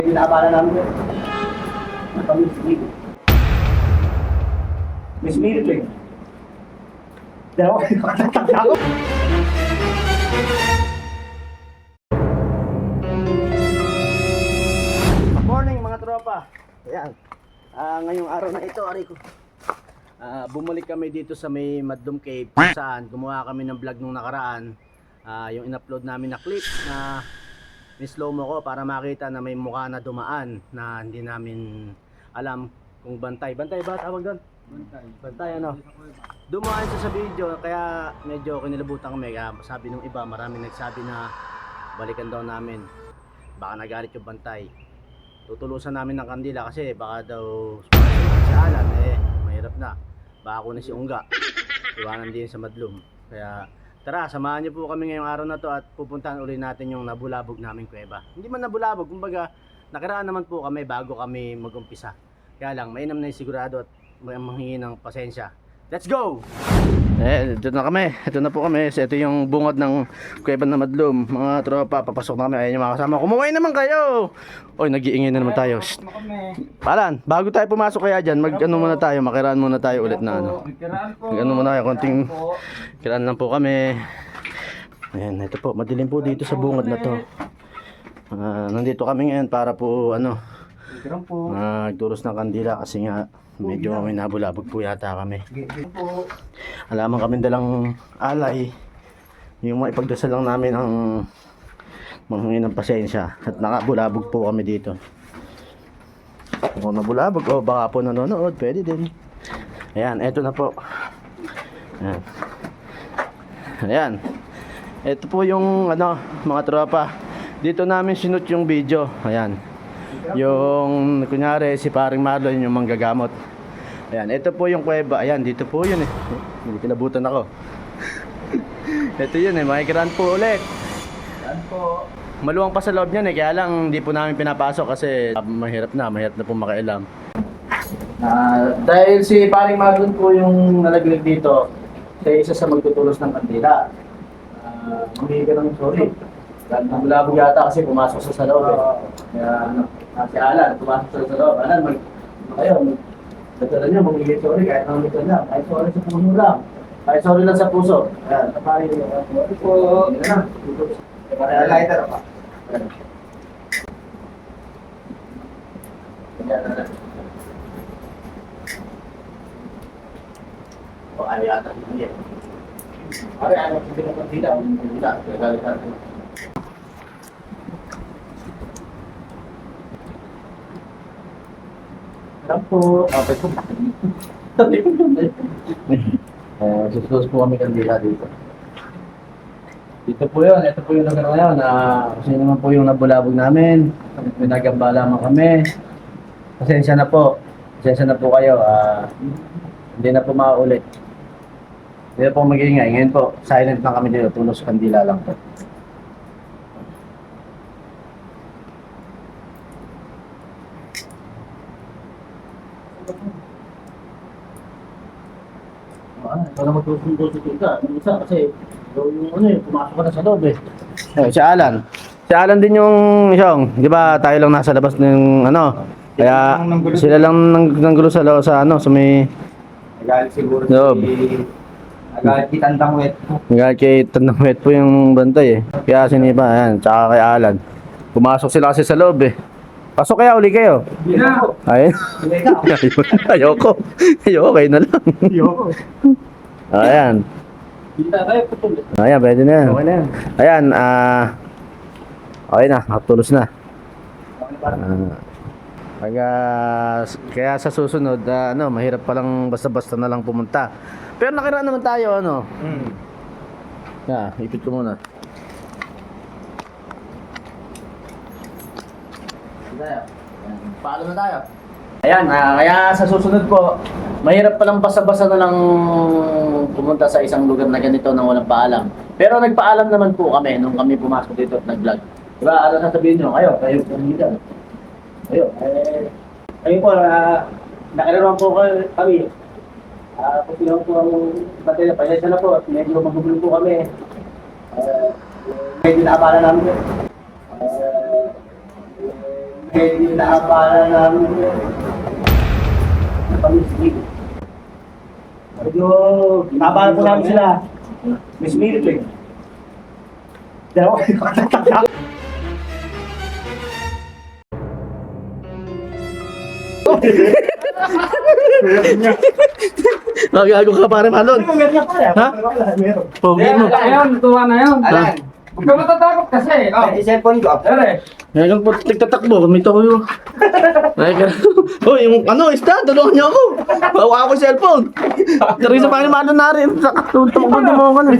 Pinabala namin yun. Napamisigil. May spirit eh. Dalawa kayo nakatatakta ako. Good morning mga tropa. Ayan. Ngayong araw na ito, Ariko. Bumalik kami dito sa may Madlum Cave kung saan gumawa kami ng vlog nung nakaraan. Yung in-upload namin na clip na ni-slow mo ko para makita na may mukha na dumaan na hindi namin alam kung bantay. Bantay ba tawag doon? Bantay ano? Dumaan siya sa video kaya medyo kinilabutan kami. Sabi nung iba, maraming nagsabi na balikan daw namin. Baka nagalit yung bantay. Tutulusan namin ng kandila kasi baka daw si Alan mahirap na. Baka ako na si Ungga. Iwanan din sa Madlum. Kaya tara, samahan niyo po kami ngayong araw na to at pupuntahan ulit natin yung nabulabog naming kuweba. Hindi man nabulabog, kumbaga nakaraan naman po kami bago kami mag-umpisa. Kaya lang, mainam na yung sigurado at manghingi ng pasensya. Let's go! Ito na kami. Ito na po kami. Ito yung bungad ng kuweba na Madlum. Mga tropa, papasok na kami. Ayan yung mga kasama. Kumuhay naman kayo! Oy, nag-iingay na naman tayo. Palan, bago tayo pumasok kaya dyan, mag-ano muna tayo, makiraan muna tayo ulit na ano. Mag-ano muna tayo, konting kiraan lang po kami. Ayan, ito po, madilim po dito sa bungad na to. Nandito kami ngayon para po, nagturos ng kandila kasi nga medyo may nabulabog po yata kami. Alaman kami dalang alay. Yung mga ipagdasal lang namin ang manghingi ng pasensya at nakabulabog po kami dito. Kung nabulabog o baka po nanonood, pwede din. Ayan, eto na po. Ayan. Ayan. Ito po yung mga tropa. Dito namin sinut yung video. Ayan. Yung kunyari si paring Marlon yung manggagamot. Ayan, ito po yung kuweba. Ayan, dito po yun eh. Hindi kilabutan ako. Ito yun eh, makikiraan po ulit. Ayan po. Maluwang pa sa loob niyan eh, kaya lang hindi po namin pinapasok kasi mahirap na po makailam. Dahil si paring Marlon po yung nalaglag dito, siya isa sa magtutulos ng kandila. Humingi ka ng sorry. Nabulabog yata kasi pumasok sa loob eh. Kaya si Alan, pumasok sa loob. Alan, nagdala niya, magiging sorry kahit nang ito lang. Kahit sorry sa puso lang. Kahit sorry lang sa puso. Ayan, tapay niyo. Sorry po. Hindi na. Kaya lighter pa. Ayan. O, ayaw yata. Hindi. Ayaw hindi na pagdila. Hindi na. Gagalit natin. Alam po. Okay po. Susunod po kami kandila dito. Ito po yun. Ito po yung lugar na yun. Kasi naman po yung nabulabog namin. Pinagamba lamang kami. Pasensya na po. Pasensya na po kayo. Hindi na po makaulit. Hindi na po mag-iingay. Ngayon po, silent lang kami dito. Tulos kandila lang po. Ito na magtutuloy ka. Yung isa kasi yung pumasok ka na sa loob eh. Si Alan. Si Alan din yung isang, di ba tayo lang nasa labas ng kaya sila lang nanggulo sa loob sa may Nagalit siguro loob. Nagalit kay Tandang Wet. Nagalit kay Tandang Wet po yung bantay eh. Kaya sinipa, ayan, tsaka kay Alan. Pumasok sila kasi sa loob eh. Pasok kaya, uli kayo. Hindi na. Ayun. Ayoko. Ayoko, kayo na lang. Ayoko. Ayan. Kita tayo putol. Ayan, pwede na yan. Okay na yan. Ayan, okay na, nakatulos na. Kaya sa susunod, mahirap palang basta-basta na lang pumunta. Pero nakiraan naman tayo, ipit ko muna. Paalo na tayo. Ayan, kaya sa susunod po, mahirap palang basa-basa na lang pumunta sa isang lugar na ganito nang walang paalam. Pero nagpaalam naman po kami nung kami pumasok dito at nag-vlog. Diba, ano sasabihin nyo? Kayo pumita. Kayo po, nakalaroan po kami. Kung sino po ang batera, pasensya na po at medyo magugulo po kami. Medyo naabala namin yun. Hindi nakapala namin. Medyo, nabahan po namin sila. Miss Mary eh. Dalawa kayo nakatatak. Magago ka pare Malon. Kung ganyan pa yan. Ha? Wala, meron. Pogi mo. Ayun, tuwa na yun. Alan, Huwag ka matatakot kasi. Oh, yung cellphone ko. ere. Ngayon po tigtatakbo, may tayo. Ay ka. Oh, yung ano, isda, tulungan niyo ako. Bawa ako yung cellphone. Teresa pa ni Malon na rin. Tumakbo mo ka na.